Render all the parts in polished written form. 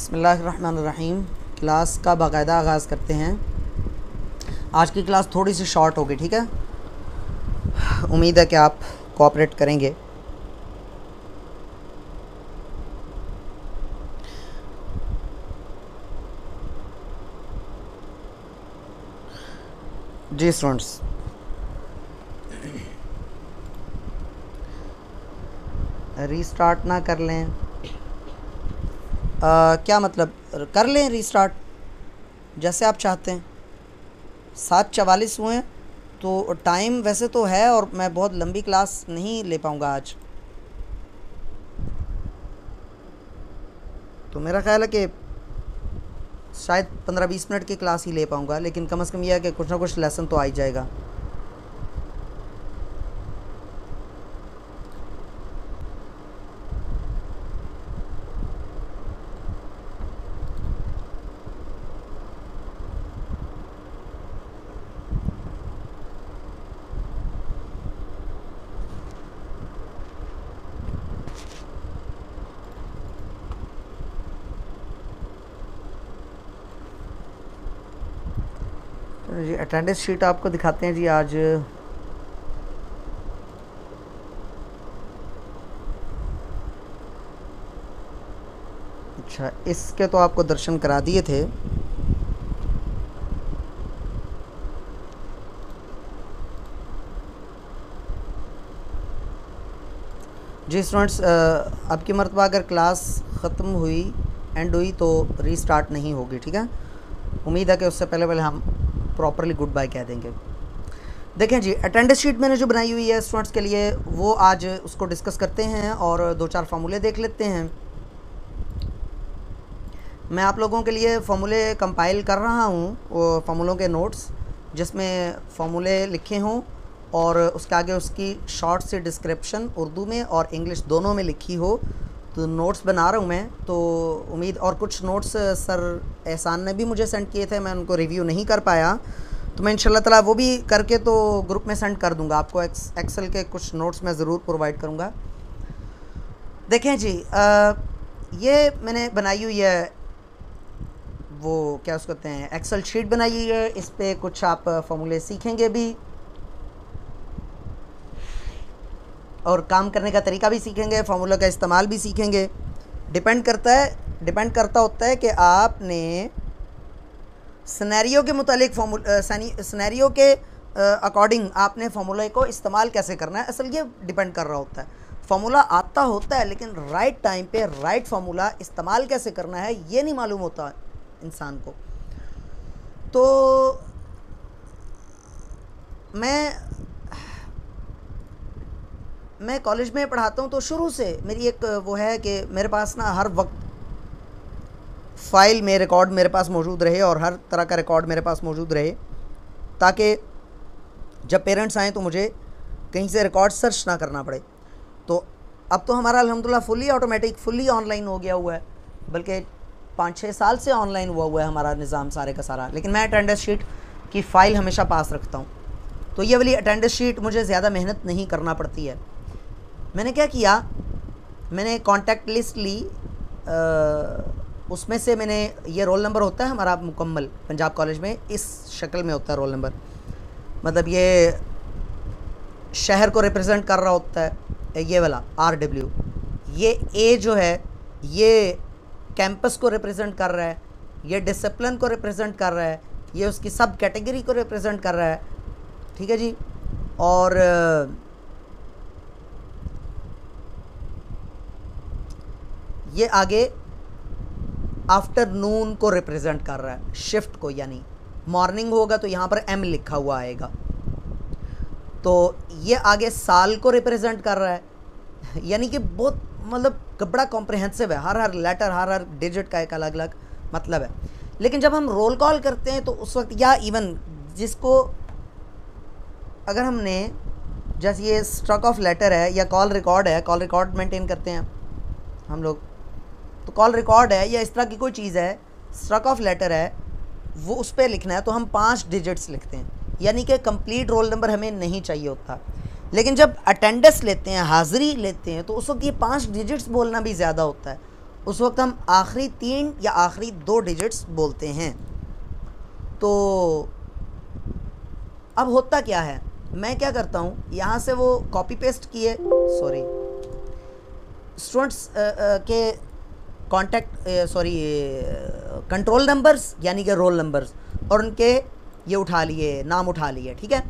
बिस्मिल्लाहिर्रहमानिर्रहीम। क्लास का बाकायदा आगाज़ करते हैं। आज की क्लास थोड़ी सी शॉर्ट होगी, ठीक है। उम्मीद है कि आप कोऑपरेट करेंगे। जी स्टूडेंट्स, रीस्टार्ट ना कर लें, क्या मतलब कर लें रीस्टार्ट जैसे आप चाहते हैं। 7:44 हुए हैं तो टाइम वैसे तो है, और मैं बहुत लंबी क्लास नहीं ले पाऊँगा आज। तो मेरा ख़्याल है कि शायद 15-20 मिनट की क्लास ही ले पाऊँगा, लेकिन कम से कम यह है कि कुछ ना कुछ लेसन तो आ ही जाएगा। जी अटेंडेंस शीट आपको दिखाते हैं जी। आज अच्छा, इसके तो आपको दर्शन करा दिए थे। जी स्टूडेंट्स, अब की मरतबा अगर क्लास ख़त्म हुई एंड हुई तो रीस्टार्ट नहीं होगी, ठीक है। उम्मीद है कि उससे पहले पहले हम प्रॉपरली गुड बाय कह देंगे। देखें जी, अटेंडेंस शीट मैंने जो बनाई हुई है स्टूडेंट्स के लिए, वो आज उसको डिस्कस करते हैं और 2-4 फार्मूले देख लेते हैं। मैं आप लोगों के लिए फार्मूले कंपाइल कर रहा हूँ, वो फार्मूलों के नोट्स जिसमें फार्मूले लिखे हों और उसके आगे उसकी शॉर्ट सी डिस्क्रिप्शन उर्दू में और इंग्लिश दोनों में लिखी हो। तो नोट्स बना रहा हूँ मैं, तो उम्मीद, और कुछ नोट्स सर एहसान ने भी मुझे सेंड किए थे, मैं उनको रिव्यू नहीं कर पाया, तो मैं इंशाल्लाह ताला वो भी करके तो ग्रुप में सेंड कर दूँगा आपको। एक्सेल के कुछ नोट्स मैं ज़रूर प्रोवाइड करूँगा। देखें जी, ये मैंने बनाई हुई है, वो क्या उसको कहते हैं, एक्सेल शीट बनाई हुई है। इस पर कुछ आप फार्मूले सीखेंगे भी और काम करने का तरीका भी सीखेंगे, फार्मूला का इस्तेमाल भी सीखेंगे। डिपेंड करता होता है कि आपने सिनेरियो के मुतालिक सिनेरियो के अकॉर्डिंग आपने फार्मूले को इस्तेमाल कैसे करना है, असल ये डिपेंड कर रहा होता है। फार्मूला आता होता है, लेकिन राइट टाइम पे राइट फार्मूला इस्तेमाल कैसे करना है ये नहीं मालूम होता इंसान को। तो मैं कॉलेज में पढ़ाता हूँ, तो शुरू से मेरी एक वो है कि मेरे पास ना हर वक्त फ़ाइल में रिकॉर्ड मेरे पास मौजूद रहे और हर तरह का रिकॉर्ड मेरे पास मौजूद रहे, ताकि जब पेरेंट्स आएँ तो मुझे कहीं से रिकॉर्ड सर्च ना करना पड़े। तो अब तो हमारा अल्हम्दुलिल्लाह फुली ऑटोमेटिक, फुली ऑनलाइन हो गया हुआ है, बल्कि 5-6 साल से ऑनलाइन हुआ है हमारा निज़ाम सारे का सारा। लेकिन मैं अटेंडेंस शीट की फ़ाइल हमेशा पास रखता हूँ, तो ये वाली अटेंडेंस शीट मुझे ज़्यादा मेहनत नहीं करना पड़ती है। मैंने क्या किया, मैंने कॉन्टैक्ट लिस्ट ली, उसमें से मैंने, ये रोल नंबर होता है हमारा मुकम्मल पंजाब कॉलेज में, इस शक्ल में होता है रोल नंबर, मतलब ये शहर को रिप्रेजेंट कर रहा होता है, ये वाला RW। ये A जो है ये कैंपस को रिप्रेजेंट कर रहा है, ये डिसिप्लिन को रिप्रेजेंट कर रहा है, ये उसकी सब कैटेगरी को रिप्रेजेंट कर रहा है, ठीक है जी। और ये आगे आफ्टरनून को रिप्रेजेंट कर रहा है, शिफ्ट को, यानी मॉर्निंग होगा तो यहाँ पर M लिखा हुआ आएगा। तो ये आगे साल को रिप्रेजेंट कर रहा है, यानी कि बहुत मतलब बड़ा कॉम्प्रहेंसिव है, हर लेटर, हर डिजिट का एक अलग अलग मतलब है। लेकिन जब हम रोल कॉल करते हैं तो उस वक्त, या इवन जिसको, अगर हमने, जैसे ये स्ट्रक ऑफ लेटर है या कॉल रिकॉर्ड है, कॉल रिकॉर्ड मेंटेन करते हैं हम लोग, तो कॉल रिकॉर्ड है या इस तरह की कोई चीज़ है, स्ट्रक ऑफ लेटर है, वो उस पर लिखना है तो हम 5 डिजिट्स लिखते हैं, यानी कि कंप्लीट रोल नंबर हमें नहीं चाहिए होता। लेकिन जब अटेंडेंस लेते हैं, हाज़िरी लेते हैं, तो उस वक्त ये 5 डिजिट्स बोलना भी ज़्यादा होता है, उस वक्त हम आखिरी 3 या आखिरी 2 डिजिट्स बोलते हैं। तो अब होता क्या है, मैं क्या करता हूँ, यहाँ से वो कॉपी पेस्ट किए, सॉरी स्टूडेंट्स के कॉन्टैक्ट कंट्रोल नंबर्स यानी कि रोल नंबर्स, और उनके ये उठा लिए, नाम उठा लिए, ठीक है।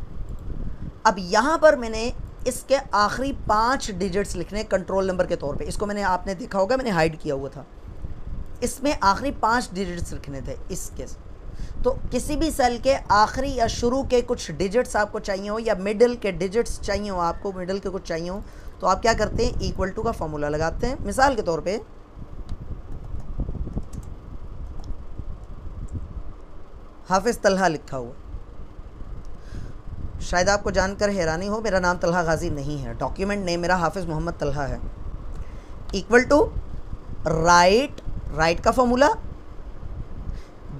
अब यहाँ पर मैंने इसके आखिरी 5 डिजिट्स लिखने कंट्रोल नंबर के तौर पे। इसको मैंने, आपने देखा होगा मैंने हाइड किया हुआ था, इसमें आखिरी 5 डिजिट्स लिखने थे इसके। तो किसी भी सेल के आखिरी या शुरू के कुछ डिजिट्स आपको चाहिए हो, या मिडिल के डिजिट्स चाहिए हो, आपको मिडिल के कुछ चाहिए हो, तो आप क्या करते हैं, इक्वल टू का फॉर्मूला लगाते हैं। मिसाल के तौर पे हाफिज़ तलहा लिखा हुआ, शायद आपको जानकर हैरानी हो, मेरा नाम तलहा गाजी नहीं है, डॉक्यूमेंट नेम मेरा हाफिज़ मोहम्मद तलहा है। इक्वल टू राइट का फॉर्मूला,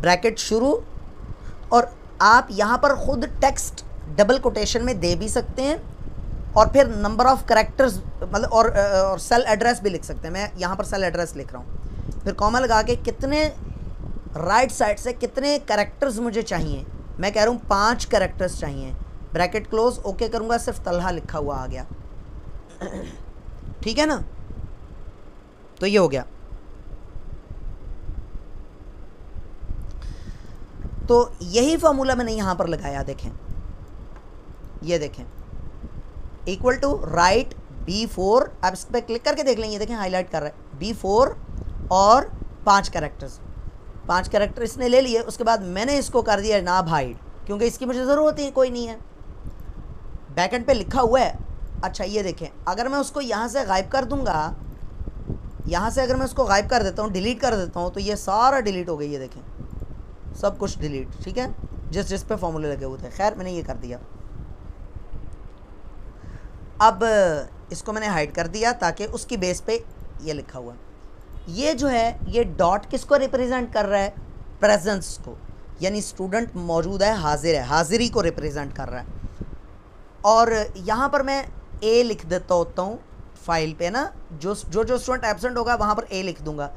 ब्रैकेट शुरू, और आप यहाँ पर ख़ुद टेक्स्ट डबल कोटेशन में दे भी सकते हैं, और फिर नंबर ऑफ़ कैरेक्टर्स मतलब और सेल एड्रेस भी लिख सकते हैं। मैं यहाँ पर सेल एड्रेस लिख रहा हूँ, फिर कॉमा लगा के कितने राइट साइड से कितने कैरेक्टर्स मुझे चाहिए, मैं कह रहा हूँ 5 कैरेक्टर्स चाहिए, ब्रैकेट क्लोज, ओके करूँगा, सिर्फ तलहा लिखा हुआ आ गया, ठीक है ना। तो ये हो गया। तो यही फॉर्मूला मैंने यहाँ पर लगाया, देखें, ये देखें, इक्वल टू राइट B4, आप इस पर क्लिक करके देख लेंगे, देखें हाईलाइट कर रहा है B4 और 5 कैरेक्टर्स, 5 कैरेक्टर इसने ले लिए। उसके बाद मैंने इसको कर दिया ना हाइड, क्योंकि इसकी मुझे ज़रूरत ही कोई नहीं है, बैकएंड पे लिखा हुआ है। अच्छा ये देखें, अगर मैं उसको यहाँ से गायब कर दूंगा, यहाँ से अगर मैं उसको गायब कर देता हूँ, डिलीट कर देता हूँ, तो ये सारा डिलीट हो गया, ये देखें सब कुछ डिलीट, ठीक है, जिस पे फॉर्मूले लगे हुए थे। खैर मैंने ये कर दिया। अब इसको मैंने हाइड कर दिया ताकि उसकी बेस पे ये लिखा हुआ, ये जो है ये डॉट किसको रिप्रेजेंट कर रहा है, प्रेजेंस को, यानी स्टूडेंट मौजूद है, हाजिर है, हाजिरी को रिप्रेजेंट कर रहा है। और यहाँ पर मैं ए लिख देता होता हूँ फाइल पे ना, जो स्टूडेंट एब्सेंट होगा वहाँ पर ए लिख दूंगा,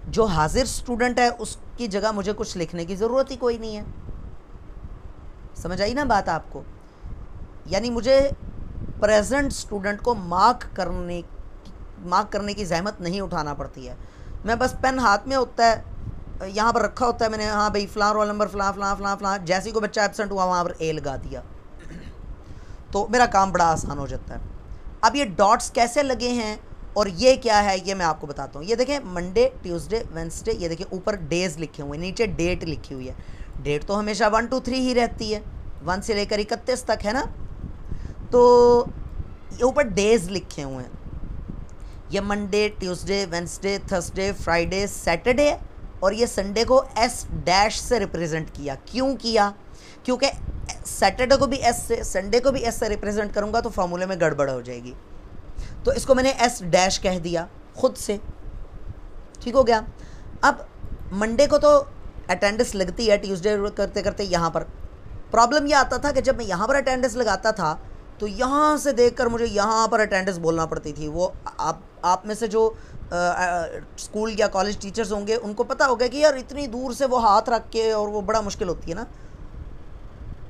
जो हाजिर स्टूडेंट है उसकी जगह मुझे कुछ लिखने की ज़रूरत ही कोई नहीं है। समझ आई ना बात आपको, यानी मुझे प्रेजेंट स्टूडेंट को मार्क करने की जहमत नहीं उठाना पड़ती है। मैं बस पेन हाथ में होता है, यहाँ पर रखा होता है मैंने, हाँ भाई फ़लाँ रोल नंबर फ़लाँ फ़लाँ फ़लाँ फ़लाँ, जैसे ही कोई बच्चा एब्सेंट हुआ वहाँ पर ए लगा दिया, तो मेरा काम बड़ा आसान हो जाता है। अब ये डॉट्स कैसे लगे हैं और ये क्या है, ये मैं आपको बताता हूँ। ये देखें, मंडे, ट्यूसडे, वेंसडे, ये देखें ऊपर डेज़ लिखे हुए हैं, नीचे डेट लिखी हुई है। डेट तो हमेशा 1 2 3 ही रहती है, 1 से लेकर 31 तक, है ना। तो ये ऊपर डेज़ लिखे हुए हैं, ये Monday, Tuesday, Wednesday, Thursday, Friday, Saturday, और ये संडे को एस डैश से रिप्रेजेंट किया। क्यों किया, क्योंकि सैटरडे को भी एस से, संडे को भी एस से रिप्रेजेंट करूँगा तो फॉर्मूले में गड़बड़ हो जाएगी, तो इसको मैंने एस डैश कह दिया खुद से, ठीक हो गया। अब मंडे को तो अटेंडेंस लगती है, ट्यूसडे करते करते यहाँ पर प्रॉब्लम ये आता था कि जब मैं यहाँ पर अटेंडेंस लगाता था तो यहाँ से देखकर मुझे यहाँ पर अटेंडेंस बोलना पड़ती थी। वो आप में से जो स्कूल या कॉलेज टीचर्स होंगे उनको पता होगा कि यार इतनी दूर से वो हाथ रख के, और वो बड़ा मुश्किल होती है ना।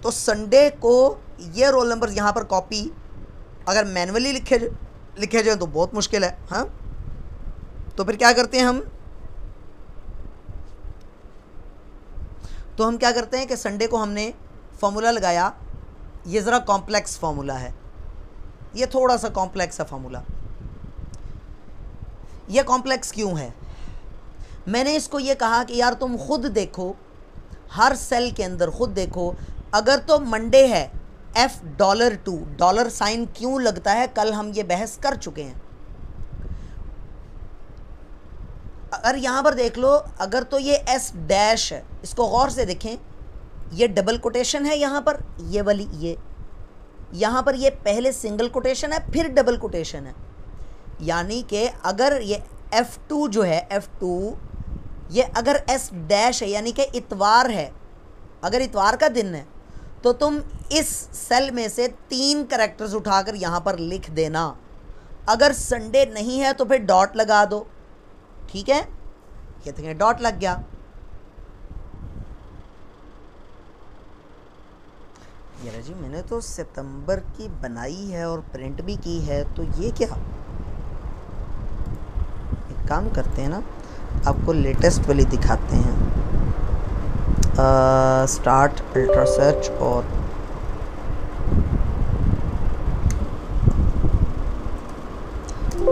तो संडे को ये रोल नंबर यहाँ पर कॉपी अगर मैनुअली लिखे जाए तो बहुत मुश्किल है, हाँ। तो फिर क्या करते हैं हम, क्या करते हैं कि संडे को हमने फॉर्मूला लगाया, ये ज़रा कॉम्प्लेक्स फार्मूला है, ये थोड़ा सा कॉम्प्लेक्स है फार्मूला। ये कॉम्प्लेक्स क्यों है, मैंने इसको ये कहा कि यार तुम खुद देखो, हर सेल के अंदर खुद देखो, अगर तो मंडे है $2 डॉलर साइन क्यों लगता है, कल हम ये बहस कर चुके हैं। अगर यहाँ पर देख लो, अगर तो ये एस डैश है, इसको गौर से देखें, ये डबल कोटेशन है यहाँ पर, ये वाली, ये यहाँ पर ये पहले सिंगल कोटेशन है फिर डबल कोटेशन है, यानी कि अगर ये F2 जो है, F2 ये अगर एस डैश है यानी कि इतवार है, अगर इतवार का दिन है तो तुम इस सेल में से 3 कैरेक्टर्स उठाकर यहाँ पर लिख देना। अगर संडे नहीं है तो फिर डॉट लगा दो, ठीक है, ये देखें डॉट लग गया। ये जी मैंने तो सितंबर की बनाई है और प्रिंट भी की है, तो ये क्या, एक काम करते हैं ना, आपको लेटेस्ट वाली दिखाते हैं। स्टार्ट अल्ट्रा सर्च और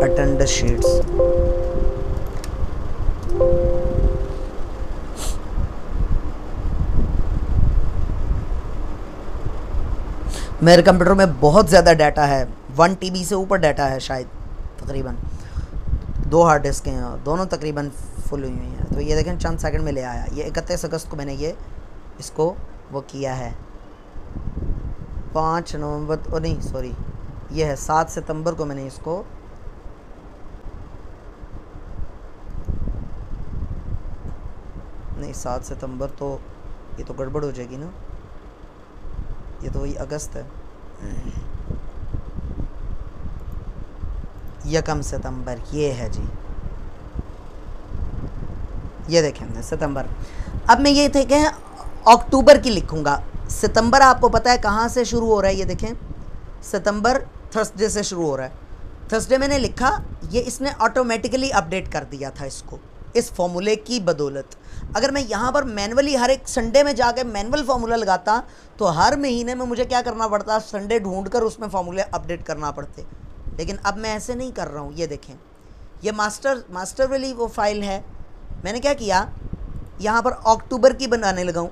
अटेंड शीट्स। मेरे कंप्यूटर में बहुत ज़्यादा डाटा है, 1 TB से ऊपर डाटा है शायद, तकरीबन 2 हार्ड डिस्क हैं, दोनों तकरीबन फुल हुई हैं। तो ये देखें चंद सेकंड में ले आया। ये 31 अगस्त को मैंने ये इसको वो किया है, 5 नवंबर, ओ नहीं सॉरी, ये है 7 सितंबर को मैंने इसको, नहीं 7 सितंबर तो ये तो गड़बड़ हो जाएगी ना, ये तो वही अगस्त है, यकम सितंबर ये है जी, ये देखें हमने सितंबर। अब मैं ये थे कि अक्टूबर की लिखूंगा। सितंबर आपको पता है कहाँ से शुरू हो रहा है, ये देखें सितंबर थर्सडे से शुरू हो रहा है। थर्सडे मैंने लिखा, ये इसने ऑटोमेटिकली अपडेट कर दिया था इसको, इस फॉर्मूले की बदौलत। अगर मैं यहाँ पर मैनुअली हर एक संडे में जाके मैनुअल फार्मूला लगाता तो हर महीने में मुझे क्या करना पड़ता, संडे ढूंढकर उसमें फार्मूले अपडेट करना पड़ते। लेकिन अब मैं ऐसे नहीं कर रहा हूँ। ये देखें, ये मास्टर वाली वो फाइल है। मैंने क्या किया, यहाँ पर अक्टूबर की बनाने लगा हूँ।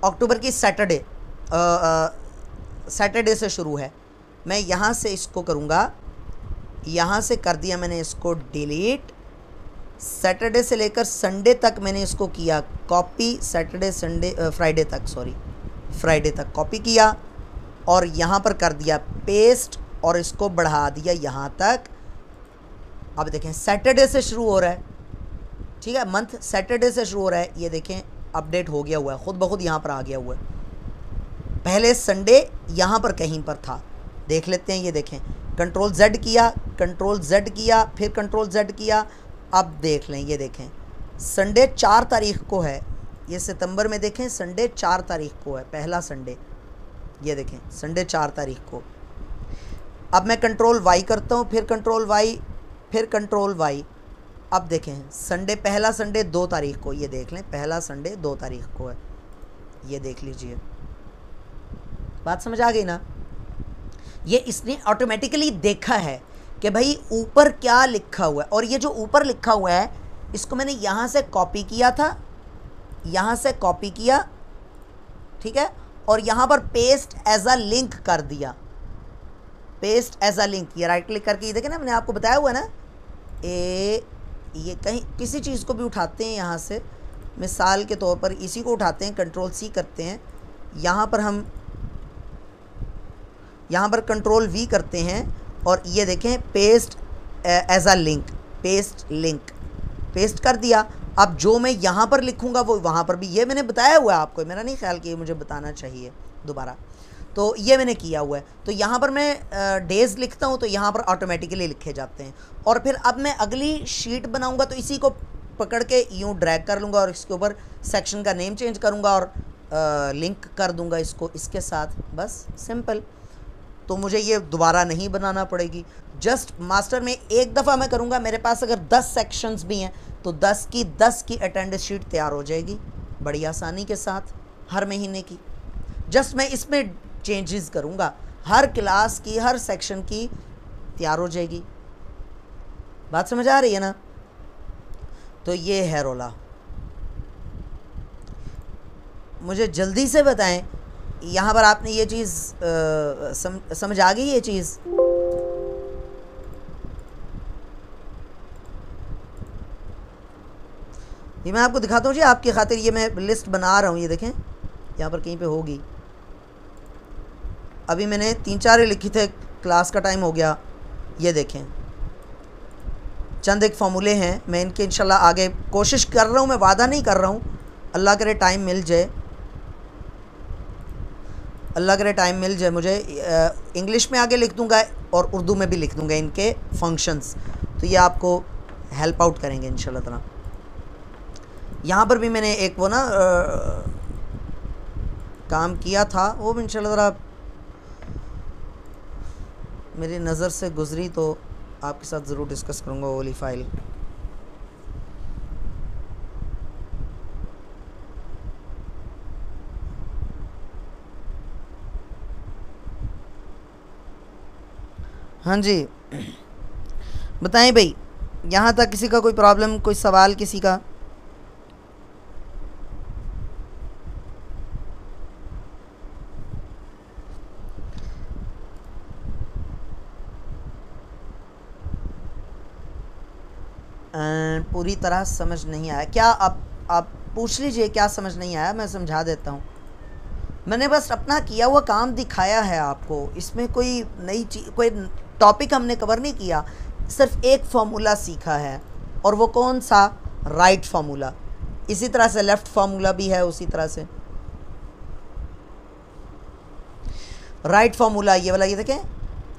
अक्टूबर की सैटरडे से शुरू है। मैं यहाँ से इसको करूँगा, यहाँ से कर दिया मैंने इसको डिलीट। सैटरडे से लेकर संडे तक मैंने इसको किया कॉपी, सैटरडे संडे फ्राइडे तक, सॉरी फ्राइडे तक कॉपी किया और यहाँ पर कर दिया पेस्ट और इसको बढ़ा दिया यहाँ तक। अब देखें सैटरडे से शुरू हो रहा है, ठीक है, मंथ सैटरडे से शुरू हो रहा है। ये देखें अपडेट हो गया हुआ है, खुद ब खुद यहाँ पर आ गया हुआ है। पहले संडे यहाँ पर कहीं पर था, देख लेते हैं। ये देखें कंट्रोल Z किया, कंट्रोल Z किया, फिर कंट्रोल Z किया। अब देख लें, ये देखें संडे 4 तारीख को है, ये सितंबर में देखें संडे 4 तारीख को है, पहला संडे। ये देखें संडे 4 तारीख को। अब मैं कंट्रोल Y करता हूँ, फिर कंट्रोल Y, फिर कंट्रोल Y। अब देखें संडे, पहला संडे 2 तारीख को, ये देख लें पहला संडे 2 तारीख को है। ये देख लीजिए, बात समझ आ गई ना। ये इसने ऑटोमेटिकली देखा है कि भाई ऊपर क्या लिखा हुआ है, और ये जो ऊपर लिखा हुआ है इसको मैंने यहाँ से कॉपी किया था, यहाँ से कॉपी किया, ठीक है, और यहाँ पर पेस्ट एज अ लिंक कर दिया, पेस्ट एज अ लिंक। ये राइट क्लिक करके, ये देखें ना, मैंने आपको बताया हुआ ना, ये कहीं किसी चीज़ को भी उठाते हैं यहाँ से, मिसाल के तौर पर इसी को उठाते हैं, कंट्रोल C करते हैं, यहाँ पर हम यहाँ पर कंट्रोल V करते हैं और ये देखें paste as a link, paste link, paste कर दिया। अब जो मैं यहाँ पर लिखूँगा वो वहाँ पर भी, ये मैंने बताया हुआ है आपको, मेरा नहीं ख्याल कि ये मुझे बताना चाहिए दोबारा, तो ये मैंने किया हुआ है। तो यहाँ पर मैं डेज़ लिखता हूँ तो यहाँ पर ऑटोमेटिकली लिखे जाते हैं। और फिर अब मैं अगली शीट बनाऊँगा तो इसी को पकड़ के यूँ ड्रैग कर लूँगा और इसके ऊपर सेक्शन का नेम चेंज करूँगा और लिंक कर दूँगा इसको इसके साथ, बस सिंपल। तो मुझे ये दोबारा नहीं बनाना पड़ेगी। जस्ट मास्टर में एक दफ़ा मैं करूँगा, मेरे पास अगर 10 सेक्शंस भी हैं तो 10 की अटेंडेंस शीट तैयार हो जाएगी बड़ी आसानी के साथ, हर महीने की। जस्ट मैं इसमें चेंजेस करूँगा, हर क्लास की, हर सेक्शन की तैयार हो जाएगी। बात समझ आ रही है ना। तो ये है रोला। मुझे जल्दी से बताएं, यहाँ पर आपने ये चीज़ समझ आ गई ये चीज़? ये मैं आपको दिखाता हूँ जी आपकी खातिर, ये मैं लिस्ट बना रहा हूँ। ये देखें यहाँ पर कहीं पे होगी, अभी मैंने 3-4 लिखी थे, क्लास का टाइम हो गया। ये देखें चंद एक फार्मूले हैं, मैं इनके इंशाल्लाह आगे कोशिश कर रहा हूँ, मैं वादा नहीं कर रहा हूँ, अल्लाह करे टाइम मिल जाए, अल्लाह करे टाइम मिल जाए मुझे। इंग्लिश में आगे लिख दूँगा और उर्दू में भी लिख दूँगा इनके फंक्शंस, तो ये आपको हेल्प आउट करेंगे इंशाल्लाह ताला। यहाँ पर भी मैंने एक वो ना काम किया था, वो भी इंशाल्लाह ताला मेरी नज़र से गुजरी तो आपके साथ ज़रूर डिस्कस करूँगा वो वाली फ़ाइल। हाँ जी बताएं भाई, यहाँ तक किसी का कोई प्रॉब्लम, कोई सवाल किसी का? पूरी तरह समझ नहीं आया क्या? आप पूछ लीजिए क्या समझ नहीं आया, मैं समझा देता हूँ। मैंने बस अपना किया हुआ काम दिखाया है आपको, इसमें कोई नई चीज़, कोई टॉपिक हमने कवर नहीं किया, सिर्फ एक फार्मूला सीखा है, और वो कौन सा? Right formula. इसी तरह से लेफ़्ट फार्मूला भी है, उसी तरह से राइट फार्मूला ये वाला, ये देखें,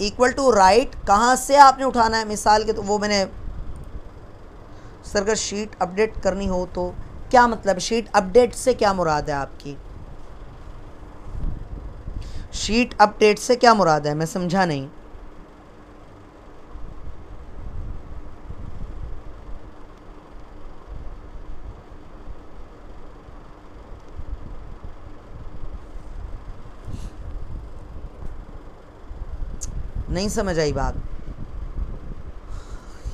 इक्वल टू राइट कहाँ से आपने उठाना है, मिसाल के तो वो मैंने सर अगर शीट अपडेट करनी हो तो क्या मतलब? शीट अपडेट से क्या मुराद है आपकी? शीट अपडेट से क्या मुराद है, मैं समझा नहीं। नहीं समझ आई बात।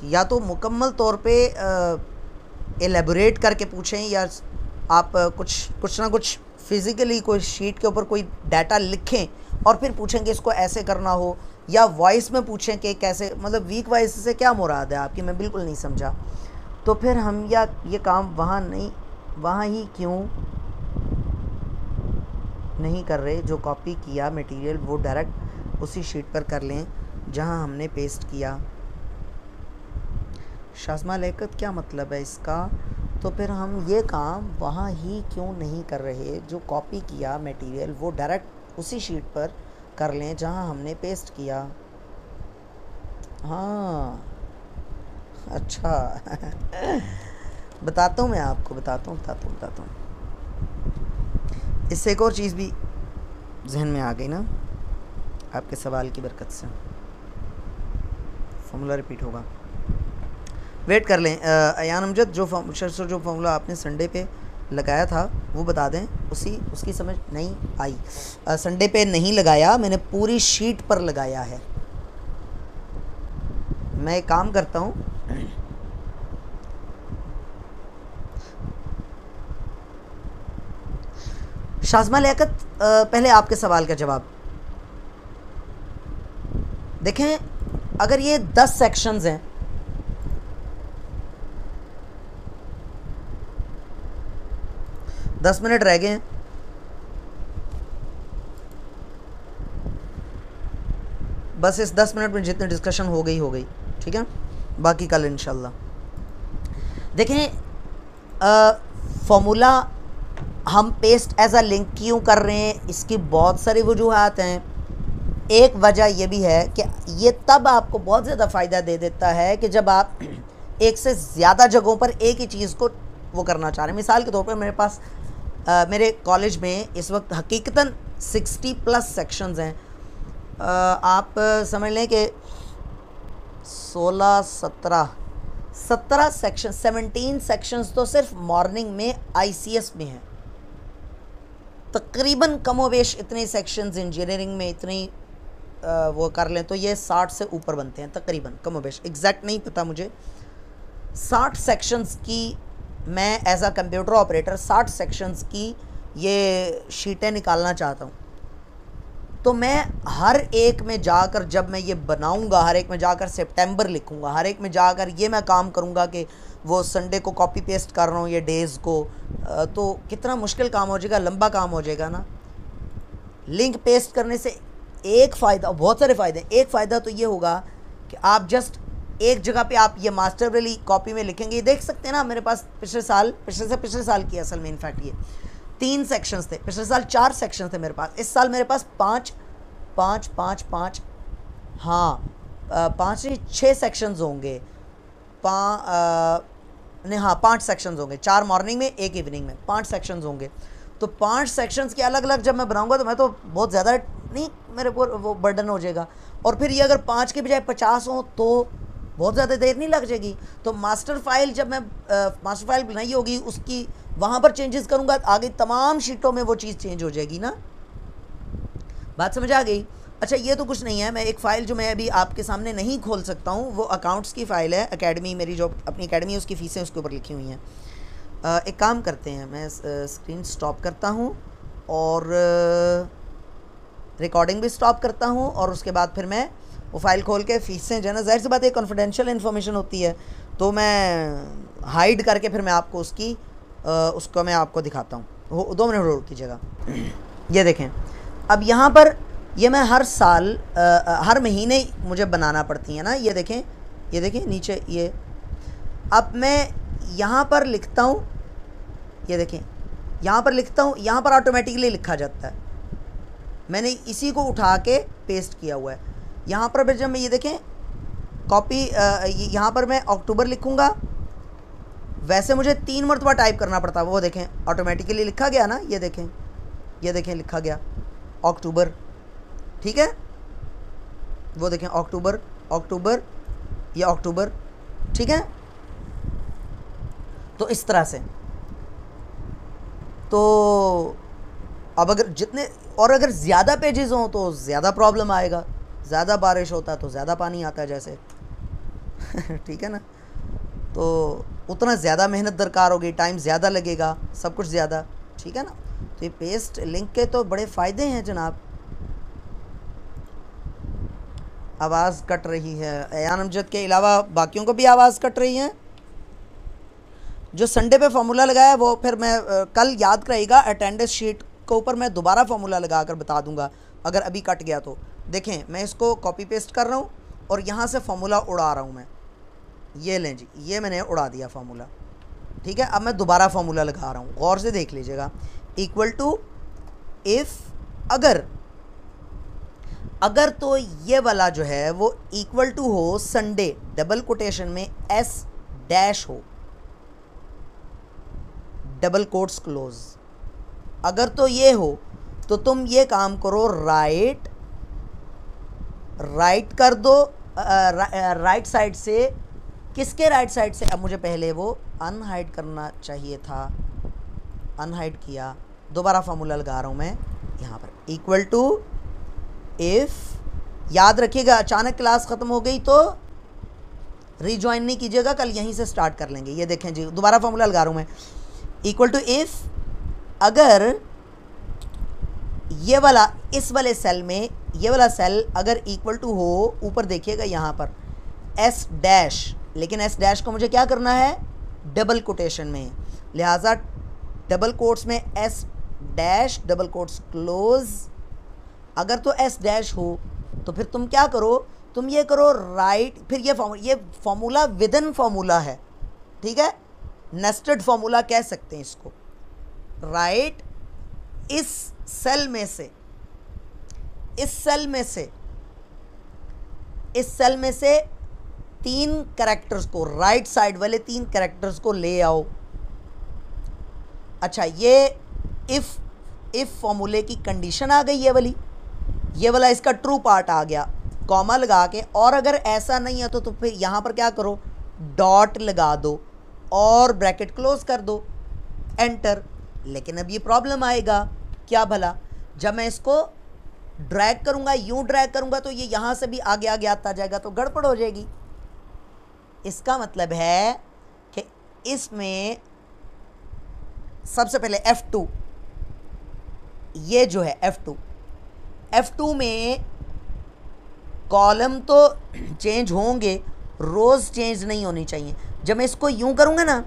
या तो मुकम्मल तौर पे एलेबोरेट करके पूछें, या आप कुछ ना कुछ फ़िज़िकली कोई शीट के ऊपर कोई डाटा लिखें और फिर पूछें कि इसको ऐसे करना हो, या वॉइस में पूछें कि कैसे, मतलब वीक वॉइस से क्या मुराद है आपकी, मैं बिल्कुल नहीं समझा। तो फिर हम या ये काम वहाँ ही क्यों नहीं कर रहे? जो कॉपी किया मटेरियल वो डायरेक्ट उसी शीट पर कर लें जहाँ हमने पेस्ट किया। शाज़मा लियाकत क्या मतलब है इसका? तो फिर हम ये काम वहाँ ही क्यों नहीं कर रहे? जो कॉपी किया मटेरियल वो डायरेक्ट उसी शीट पर कर लें जहाँ हमने पेस्ट किया। हाँ अच्छा बताता हूँ मैं आपको, बताता हूँ। इससे एक और चीज़ भी जहन में आ गई ना आपके सवाल की बरकत से। फॉर्मूला रिपीट होगा, वेट कर लें। अयान अमजद, जो फॉर्मूला आपने संडे पे लगाया था वो बता दें। उसकी समझ नहीं आई। संडे पे नहीं लगाया, मैंने पूरी शीट पर लगाया है। मैं एक काम करता हूँ, शाज़मा लियाकत, पहले आपके सवाल का जवाब देखें। अगर ये 10 सेक्शंस हैं, दस मिनट रह गए हैं, बस इस 10 मिनट में जितनी डिस्कशन हो गई, ठीक है, बाकी कल इंशाल्लाह। देखें फॉर्मूला हम पेस्ट एज अ लिंक क्यों कर रहे हैं, इसकी बहुत सारी वजूहात हैं। एक वजह यह भी है कि ये तब आपको बहुत ज़्यादा फ़ायदा दे देता है कि जब आप एक से ज़्यादा जगहों पर एक ही चीज़ को वो करना चाह रहे हैं। मिसाल के तौर पर मेरे पास मेरे कॉलेज में इस वक्त हकीकतन 60+ सेक्शंस हैं। आप समझ लें कि 17 सेक्शन, 17 सेक्शंस तो सिर्फ मॉर्निंग में ICS में हैं। तकरीबन कमोवेश इतने सेक्शंस इंजीनियरिंग में इतनी वो कर लें तो ये 60 से ऊपर बनते हैं तकरीबन, कमोवेश, एग्जैक्ट नहीं पता मुझे। 60 सेक्शंस की मैं as a computer operator 60 sections की ये शीटें निकालना चाहता हूँ। तो मैं हर एक में जाकर, जब मैं ये बनाऊंगा, हर एक में जाकर सितंबर लिखूंगा, हर एक में जाकर ये मैं काम करूंगा कि वो संडे को कॉपी पेस्ट कर रहा हूँ ये डेज़ को, तो कितना मुश्किल काम हो जाएगा, लंबा काम हो जाएगा ना। लिंक पेस्ट करने से एक फ़ायदा, बहुत सारे फ़ायदे। एक फ़ायदा तो ये होगा कि आप जस्ट एक जगह पे आप ये मास्टर वाली कॉपी में लिखेंगे। देख सकते हैं ना, मेरे पास पिछले पिछले साल की असल में इनफैक्ट ये 3 सेक्शंस थे, पिछले साल 4 सेक्शन थे मेरे पास, इस साल मेरे पास 5 हाँ 5 नहीं 6 सेक्शंस होंगे। नहीं हाँ 5 सेक्शंस होंगे, 4 मॉर्निंग में 1 इवनिंग में, 5 सेक्शंस होंगे। तो 5 सेक्शंस के अलग अलग जब मैं बनाऊंगा तो मैं तो बहुत ज़्यादा नहीं, मेरे को वो बर्डन हो जाएगा। और फिर ये अगर 5 के बजाय 50 हो तो बहुत ज़्यादा देर नहीं लग जाएगी। तो मास्टर फाइल जब मैं मास्टर फाइल बनाई होगी उसकी वहाँ पर चेंजेस करूँगा, आगे तमाम शीटों में वो चीज़ चेंज हो जाएगी ना। बात समझ आ गई? अच्छा ये तो कुछ नहीं है, मैं एक फ़ाइल जो मैं अभी आपके सामने नहीं खोल सकता हूँ वो अकाउंट्स की फ़ाइल है। एकेडमी, मेरी जो अपनी एकेडमी है उसकी फ़ीसें उसके ऊपर लिखी हुई हैं। एक काम करते हैं, मैं स्क्रीन स्टॉप करता हूँ और रिकॉर्डिंग भी स्टॉप करता हूँ और उसके बाद फिर मैं वो फ़ाइल खोल के फ़ीसें जो है ना, ज़ाहिर सी बात है कॉन्फिडेंशियल इन्फॉर्मेशन होती है तो मैं हाइड करके फिर मैं आपको उसको मैं आपको दिखाता हूँ। 2 मिनट होल्ड कीजिएगा। ये देखें, अब यहाँ पर ये मैं हर साल हर महीने मुझे बनाना पड़ती है ना। ये देखें नीचे ये, अब मैं यहाँ पर लिखता हूँ, ये देखें यहाँ पर लिखता हूँ, यहाँ पर ऑटोमेटिकली लिखा जाता है। मैंने इसी को उठा के पेस्ट किया हुआ है यहाँ पर। फिर जब मैं ये देखें कॉपी, यहाँ पर मैं अक्टूबर लिखूँगा, वैसे मुझे 3 मरतबा टाइप करना पड़ता है, वो देखें ऑटोमेटिकली लिखा गया ना। ये देखें लिखा गया अक्टूबर, ठीक है। वो देखें अक्टूबर, ये अक्टूबर, ठीक है। तो इस तरह से, तो अब अगर ज़्यादा पेजेस हों तो ज़्यादा प्रॉब्लम आएगा, ज़्यादा बारिश होता है तो ज़्यादा पानी आता है जैसे ठीक है ना। तो उतना ज़्यादा मेहनत दरकार होगी, टाइम ज़्यादा लगेगा, सब कुछ ज़्यादा, ठीक है ना। तो ये पेस्ट लिंक के तो बड़े फ़ायदे हैं जनाब। आवाज़ कट रही है, अयान अमजद के अलावा बाकियों को भी आवाज़ कट रही है। जो संडे पे फार्मूला लगाया है वो फिर मैं कल याद कराइएगा, अटेंडेंस शीट के ऊपर मैं दोबारा फार्मूला लगा कर बता दूंगा अगर अभी कट गया तो। देखें मैं इसको कॉपी पेस्ट कर रहा हूँ और यहाँ से फार्मूला उड़ा रहा हूँ मैं। ये लें जी, ये मैंने उड़ा दिया फार्मूला, ठीक है। अब मैं दोबारा फार्मूला लगा रहा हूँ, गौर से देख लीजिएगा। इक्वल टू इफ़, अगर तो ये वाला जो है वो इक्वल टू हो संडे डबल कोटेशन में एस डैश हो, डबल कोट्स क्लोज। अगर तो ये हो तो तुम ये काम करो, राइट कर दो राइट साइड से। किसके राइट साइड से? अब मुझे पहले वो अनहाइड करना चाहिए था, अनहाइड किया। दोबारा फार्मूला लगा रहा हूँ मैं यहाँ पर, इक्वल टू इफ़, याद रखिएगा अचानक क्लास ख़त्म हो गई तो रीजॉइन नहीं कीजिएगा, कल यहीं से स्टार्ट कर लेंगे। ये देखें जी, दोबारा फार्मूला लगा रहा हूँ मैं, इक्वल टू इफ़, अगर ये वाला, इस वाले सेल में, ये वाला सेल अगर इक्वल टू हो, ऊपर देखिएगा यहाँ पर एस डैश, लेकिन एस डैश को मुझे क्या करना है? डबल कोटेशन में, लिहाजा डबल कोट्स में S dash double quotes close. अगर तो एस डैश हो तो फिर तुम क्या करो, तुम ये करो राइट, फिर ये फार्मूला विदिन फार्मूला है, ठीक है, नेस्टेड फार्मूला कह सकते हैं इसको। राइट इस सेल में से, इस सेल में से 3 कैरेक्टर्स को, राइट साइड वाले 3 कैरेक्टर्स को ले आओ। अच्छा, ये इफ़ फॉर्मूले की कंडीशन आ गई, ये वाला इसका ट्रू पार्ट आ गया, कॉमा लगा के। और अगर ऐसा नहीं है तो फिर यहाँ पर क्या करो, डॉट लगा दो और ब्रैकेट क्लोज कर दो, एंटर। लेकिन अब ये प्रॉब्लम आएगा, क्या भला, जब मैं इसको ड्रैग करूँगा, यूँ ड्रैग करूँगा तो ये यहाँ से भी आगे आगे आता जाएगा तो गड़बड़ हो जाएगी। इसका मतलब है कि इसमें सबसे पहले F2, ये जो है F2 में कॉलम तो चेंज होंगे, रोज़ चेंज नहीं होनी चाहिए। जब मैं इसको यूँ करूँगा ना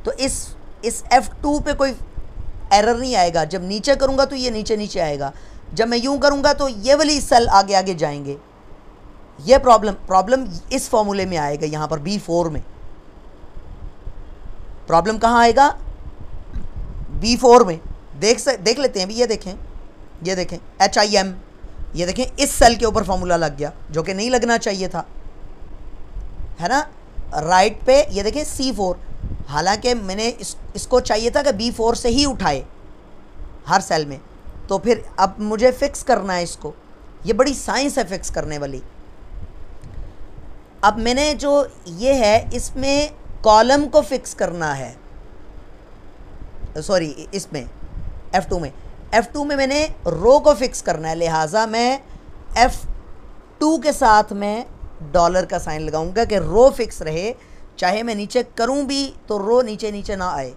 तो इस F2 पे कोई एरर नहीं आएगा। जब नीचे करूँगा तो ये नीचे आएगा, जब मैं यूँ करूँगा तो ये वाली सेल आगे आगे जाएंगे। ये प्रॉब्लम इस फॉर्मूले में आएगा, यहाँ पर B4 में। प्रॉब्लम कहाँ आएगा? B4 में। देख लेते हैं भी, ये देखें HIM, ये देखें इस सेल के ऊपर फॉर्मूला लग गया जो कि नहीं लगना चाहिए था, है ना। राइट पे ये देखिए C4, हालांकि मैंने इसको चाहिए था कि B4 से ही उठाए हर सेल में, तो फिर अब मुझे फिक्स करना है इसको। ये बड़ी साइंस है फिक्स करने वाली। अब मैंने जो ये है इसमें कॉलम को फिक्स करना है, सॉरी इसमें F2 में मैंने रो को फिक्स करना है, लिहाजा मैं F2 के साथ मैं डॉलर का साइन लगाऊंगा कि रो फिक्स रहे, चाहे मैं नीचे करूं भी तो रो नीचे नीचे ना आए।